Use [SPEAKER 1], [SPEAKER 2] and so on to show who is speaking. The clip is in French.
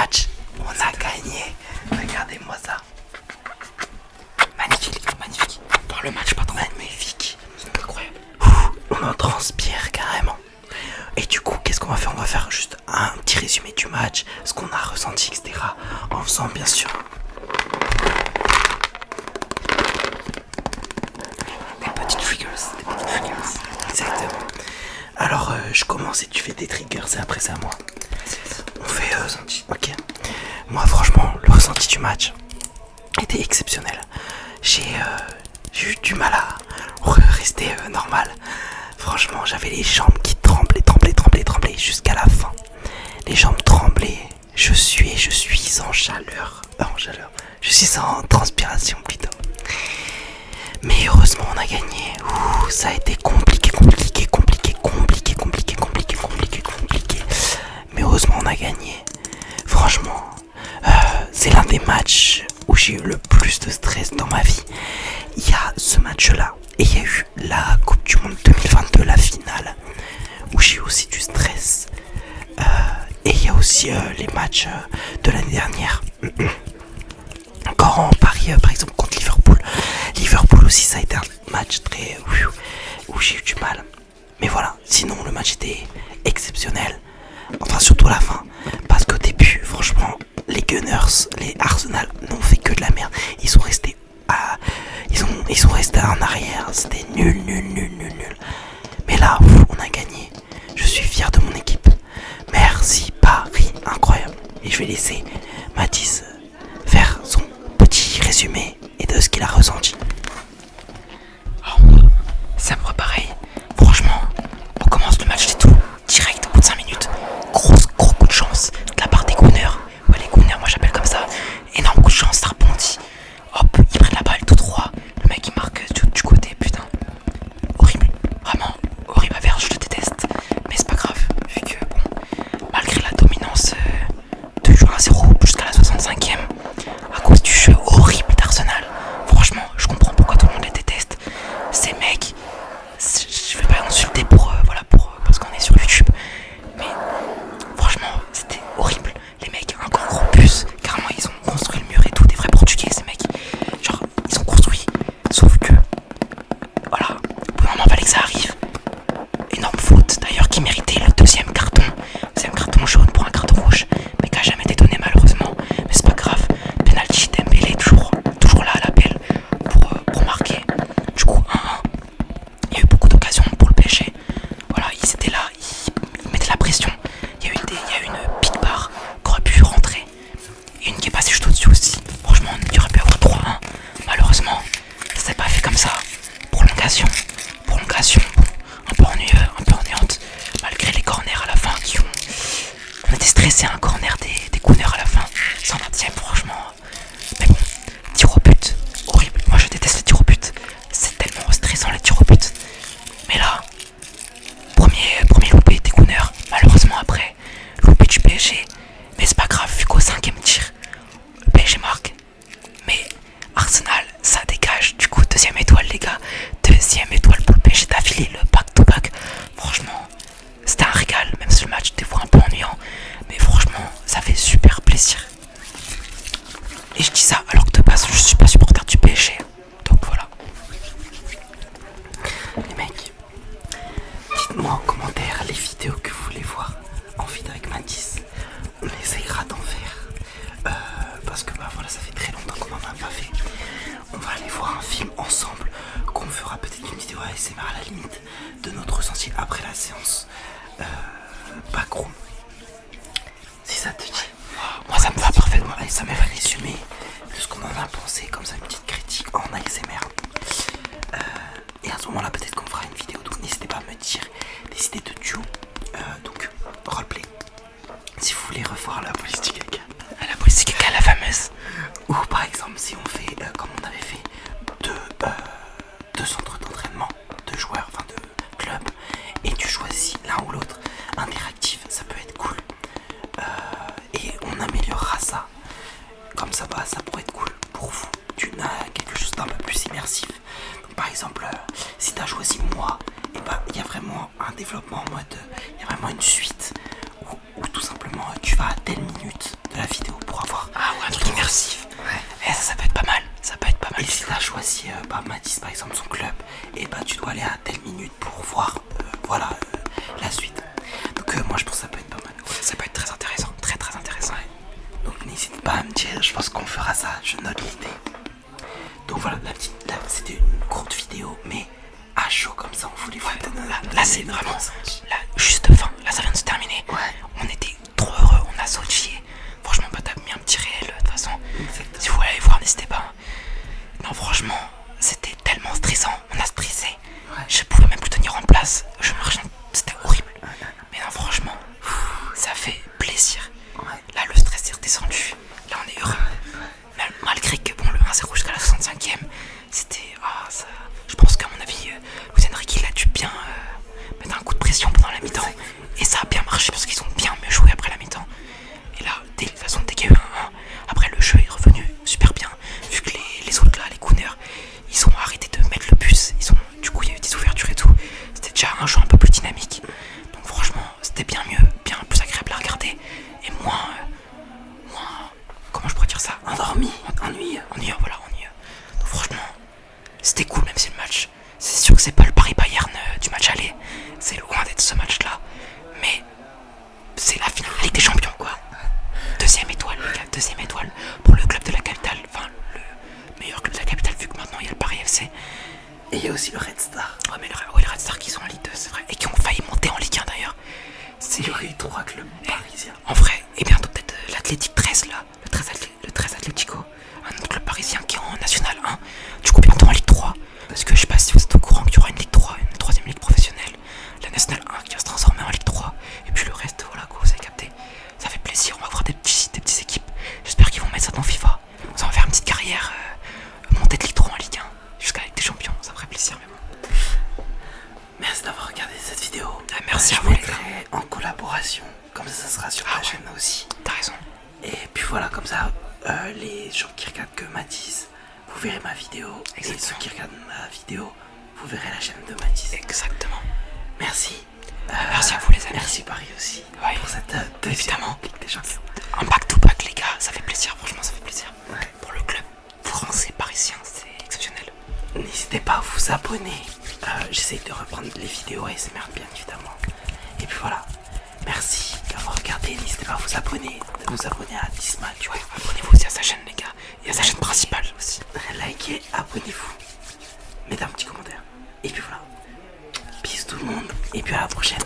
[SPEAKER 1] match, on a gagné. Regardez-moi ça. Magnifique, magnifique. Pour le match, pas trop magnifique. Incroyable. On en transpire carrément. Et du coup, qu'est-ce qu'on va faire? On va faire juste un petit résumé du match, ce qu'on a ressenti, etc. En faisant bien sûr des petits triggers. Exactement. Alors, je commence et tu fais des triggers et après c'est à moi. On fait ressenti. Ok. Moi, franchement, le ressenti du match était exceptionnel. J'ai eu du mal à rester normal. Franchement, j'avais les jambes qui tremblaient jusqu'à la fin. Les jambes tremblaient. Je suis en chaleur. Je suis en transpiration plutôt. Mais heureusement, on a gagné. Ça a été compliqué. Mais heureusement, on a gagné. Franchement, c'est l'un des matchs où j'ai eu le plus de stress dans ma vie. Il y a ce match-là et il y a eu la Coupe du Monde 2022, la finale, où j'ai eu aussi du stress. Et il y a aussi les matchs de l'année dernière. Quand on parie par exemple contre Liverpool. Liverpool aussi, ça a été un match très où j'ai eu du mal. Mais voilà, sinon le match était exceptionnel. Enfin surtout à la fin. Parce qu'au début, franchement, les Gunners, les Arsenal n'ont fait que de la merde. Ils sont restés en arrière. C'était nul. Mais là, on a gagné. Je suis fier de mon équipe. Merci Paris, incroyable. Et je vais laisser Mathis faire son petit résumé et de ce qu'il a ressenti. Ça me pareil. Franchement, on commence le match, c'est tout. Direct, au bout de 5 minutes. Gros coup de chance de la part des Gunners. Ouais, les Gunners, moi j'appelle comme ça. Énorme coup de chance, ça rebondit. Hop, ils prennent la balle tout droit. Le mec il marque du côté, putain. Horrible. Vraiment, horrible à faire, je le déteste. Mais c'est pas grave, vu que bon, malgré la dominance de jouer 1-0 jusqu'à la 65e, à cause du jeu horrible d'Arsenal, franchement, je comprends pourquoi tout le monde les déteste. Ces mecs, je vais pas insulter parce qu'on est sur YouTube, mais franchement, c'était horrible. Les mecs, encore gros bus, carrément, ils ont construit le mur et tout, des vrais portugais, ces mecs. Genre, ils ont construit, sauf que, voilà, au bout d'un moment, fallait que ça arrive. Énorme faute, d'ailleurs, qui méritait le deuxième carton jaune pour un carton rouge, mais qui a jamais été donné malheureusement. Mais c'est pas grave, penalty, Dembélé, toujours là à l'appel pour marquer. Du coup, 1-1. Il y a eu beaucoup d'occasions pour le PSG. Voilà, ils étaient là, ils mettaient la pression. Il y a eu une big barre qui aurait pu rentrer. Et une qui est passée juste au-dessus aussi. Franchement, il aurait pu avoir 3-1. Malheureusement, ça s'est pas fait comme ça. Prolongation, bon, un peu ennuyante. Malgré les corners à la fin on était stressé, un corner des Gunners à la fin. 120e, franchement. Mais bon, tir au but, horrible. Moi je déteste les tirs au but. C'est tellement stressant les tirs au but. Mais là, premier loupé des Gunners. Malheureusement après, loupé du PSG. Mais c'est pas grave, vu qu'au 5e tir, le PSG marque. Mais Arsenal, ça dégage. Du coup, 2e étoile les gars. 2e étoile pour le PSG d'affilée, le back-to-back. Franchement, c'était un régal, même si le match était un peu ennuyant. Mais franchement, ça fait super plaisir. Et je dis ça alors que de base, je suis pas supporter du PSG. Donc voilà. Les mecs, dites-moi en commentaire les vidéos que vous voulez voir en vidéo avec Mathis. On essayera d'en faire. Parce que voilà, ça fait très longtemps qu'on en a pas fait. On va aller voir un film ensemble. Qu'on fera peut-être une vidéo ASMR à la limite de notre ressenti après la séance. Backroom. Si ça te dit. Moi ça me va parfaitement. Et ça me va résumer de ce qu'on en a pensé, comme ça une petite critique en ASMR. Et à ce moment là peut-être qu'on fera une vidéo. Donc n'hésitez pas à me dire des idées de duo. Donc roleplay. Si vous voulez revoir la police du caca. La police du caca, la fameuse. Ou par exemple si on fait comme on avait fait deux centres d'entraînement de joueurs, enfin de clubs, et tu choisis l'un ou l'autre interactif, ça peut être cool. Et on améliorera ça. Comme ça, ça pourrait être cool pour vous. Tu n'as quelque chose d'un peu plus immersif. Donc, par exemple, si tu as choisi moi, et il y a vraiment un développement en mode, il y a vraiment une suite où tout simplement tu vas à telle minute de la vidéo explosif. Et ça peut être pas mal. Ça peut être pas mal.
[SPEAKER 2] Et si t'as choisi Matisse par exemple son club, et tu dois aller à telle minute pour voir la suite. Donc moi je pense que ça peut être pas mal.
[SPEAKER 1] Ça peut être très intéressant, très très intéressant.
[SPEAKER 2] Donc n'hésite pas à me dire, je pense qu'on fera ça, je note l'idée. Donc voilà, c'était une courte vidéo, mais à chaud comme ça, on voulait voir.
[SPEAKER 1] Là c'est vraiment la juste fin, là ça vient de se terminer. On était trop heureux, on a sauté. Franchement, t'as mis un petit réel de toute façon.
[SPEAKER 2] Exactement.
[SPEAKER 1] Si vous voulez aller voir, n'hésitez pas. Non, franchement, c'était tellement stressant, on a stressé. Je pouvais même plus tenir en place, je marchais, c'était horrible. Mais non, franchement, ça fait plaisir. Là, le stress est redescendu, là on est heureux. Malgré que bon, le 1-0 jusqu'à la 65e, c'était. Ça... Je pense qu'à mon avis, Luis Enrique il a dû bien mettre un coup de pression pendant la mi-temps. Et ça a bien marché parce qu'ils ont bien mieux joué après la mi-temps. Et là, de toute façon, dès qu'il y a eu un 1, après le jeu est revenu super bien. Vu que les autres là, les Gunners, ils ont arrêté de mettre le bus. Du coup, il y a eu des ouvertures et tout. C'était déjà un jeu un peu plus dynamique. Donc franchement, c'était bien mieux, bien plus agréable à regarder. Et moins comment je pourrais dire ça, ennuyeux. Voilà, ennuyeux. Donc franchement, c'était cool même si le match, c'est sûr que c'est pas le Paris-Bayern du match aller, c'est loin d'être ce match là, mais c'est la finale de la Ligue des Champions quoi. Deuxième étoile les gars, deuxième étoile pour le club de la capitale, enfin le meilleur club de la capitale vu que maintenant il y a le Paris FC.
[SPEAKER 2] Et il y a aussi le Red Star.
[SPEAKER 1] Ouais mais les Red Star qui sont en Ligue 2 c'est vrai, et qui ont failli monter en Ligue 1 d'ailleurs.
[SPEAKER 2] Il y aurait eu 3 clubs parisiens.
[SPEAKER 1] En vrai, et bientôt peut-être l'Athletic 13 là, le 13 Atlético, un autre club parisien qui est en National 1, du coup bientôt en Ligue 3, parce que je sais pas si vous êtes au courant qu'il y aura une Ligue 3, une troisième ligue professionnelle, la National 1 qui va se transformer en Ligue 3, et puis le reste, voilà quoi, vous avez capté, ça fait plaisir, on va voir des petites équipes, j'espère qu'ils vont mettre ça dans FIFA, ça va faire une petite carrière, monter de Ligue 3 en Ligue 1, jusqu'à la Ligue des Champions, ça ferait plaisir mais bon.
[SPEAKER 2] Merci d'avoir regardé cette vidéo.
[SPEAKER 1] Merci à
[SPEAKER 2] vous
[SPEAKER 1] vous
[SPEAKER 2] les gars. En collaboration, comme ça sera sur ta chaîne aussi.
[SPEAKER 1] T'as raison.
[SPEAKER 2] Et puis voilà, comme ça, les gens qui regardent que Matisse, vous verrez ma vidéo.
[SPEAKER 1] Exactement.
[SPEAKER 2] Et ceux qui regardent ma vidéo, vous verrez la chaîne de Matisse.
[SPEAKER 1] Exactement.
[SPEAKER 2] Merci.
[SPEAKER 1] Merci à vous les amis.
[SPEAKER 2] Merci Paris aussi pour cette
[SPEAKER 1] évidemment
[SPEAKER 2] Ligue des Champions.
[SPEAKER 1] Un back-to-back les gars, ça fait plaisir, franchement ça fait plaisir. Pour le club français parisien, c'est exceptionnel.
[SPEAKER 2] N'hésitez pas à vous abonner. J'essaie de reprendre les vidéos ASMR bien évidemment. Et puis voilà. Merci d'avoir regardé. N'hésitez pas à vous abonner. De vous abonner à Dismatch.
[SPEAKER 1] Abonnez-vous aussi à sa chaîne les gars. Et à sa chaîne principale aussi.
[SPEAKER 2] Likez, abonnez-vous. Mettez un petit commentaire. Et puis voilà. Bisous tout le monde. Et puis à la prochaine.